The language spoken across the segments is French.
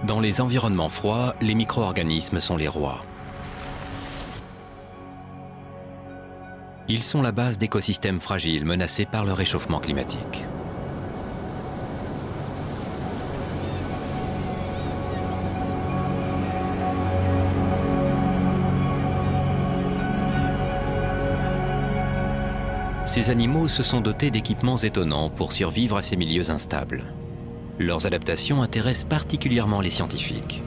Dans les environnements froids, les micro-organismes sont les rois. Ils sont la base d'écosystèmes fragiles menacés par le réchauffement climatique. Ces animaux se sont dotés d'équipements étonnants pour survivre à ces milieux instables. Leurs adaptations intéressent particulièrement les scientifiques.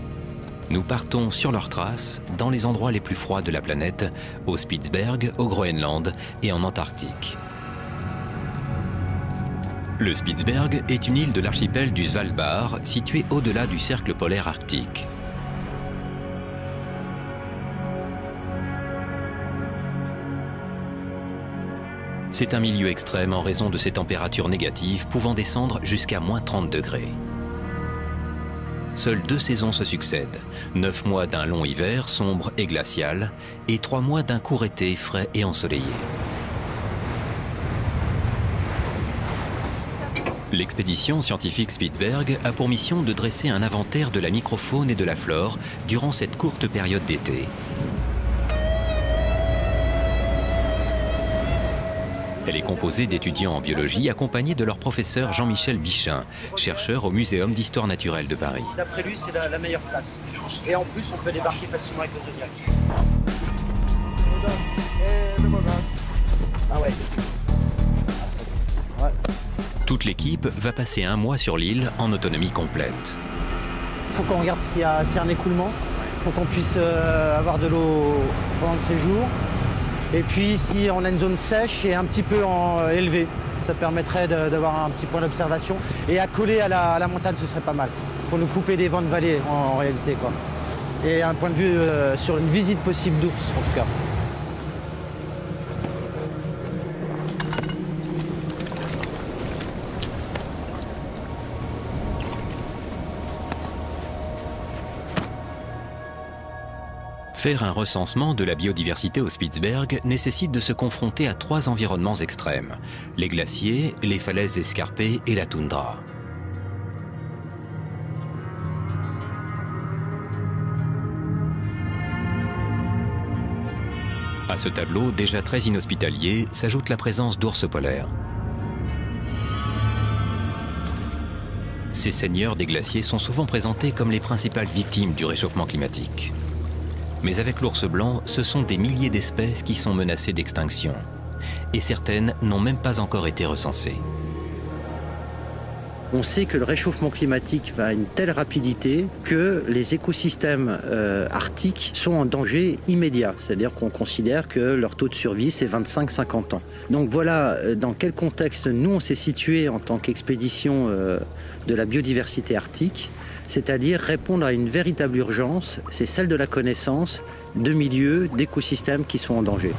Nous partons sur leurs traces dans les endroits les plus froids de la planète, au Spitzberg, au Groenland et en Antarctique. Le Spitzberg est une île de l'archipel du Svalbard, située au-delà du cercle polaire arctique. C'est un milieu extrême en raison de ses températures négatives pouvant descendre jusqu'à -30 degrés. Seules 2 saisons se succèdent, 9 mois d'un long hiver sombre et glacial et 3 mois d'un court été frais et ensoleillé. L'expédition scientifique Spitzberg a pour mission de dresser un inventaire de la microfaune et de la flore durant cette courte période d'été. Elle est composée d'étudiants en biologie accompagnés de leur professeur Jean-Michel Bichin, chercheur au Muséum d'histoire naturelle de Paris. D'après lui, c'est la meilleure place. Et en plus, on peut débarquer facilement avec le Zodiac. Ah ouais. Toute l'équipe va passer 1 mois sur l'île en autonomie complète. Il faut qu'on regarde s'il y a un écoulement, pour qu'on puisse avoir de l'eau pendant le séjour. Et puis si on a une zone sèche et un petit peu élevée, ça permettrait d'avoir un petit point d'observation. Et accolé à la montagne, ce serait pas mal, pour nous couper des vents de vallée en réalité, quoi. Et un point de vue sur une visite possible d'ours en tout cas. Faire un recensement de la biodiversité au Spitzberg nécessite de se confronter à 3 environnements extrêmes: les glaciers, les falaises escarpées et la toundra. À ce tableau, déjà très inhospitalier, s'ajoute la présence d'ours polaires. Ces seigneurs des glaciers sont souvent présentés comme les principales victimes du réchauffement climatique. Mais avec l'ours blanc, ce sont des milliers d'espèces qui sont menacées d'extinction. Et certaines n'ont même pas encore été recensées. On sait que le réchauffement climatique va à une telle rapidité que les écosystèmes arctiques sont en danger immédiat. C'est-à-dire qu'on considère que leur taux de survie, c'est 25-50 ans. Donc voilà dans quel contexte nous, on s'est situé en tant qu'expédition de la biodiversité arctique. C'est-à-dire répondre à une véritable urgence, c'est celle de la connaissance de milieux, d'écosystèmes qui sont en danger.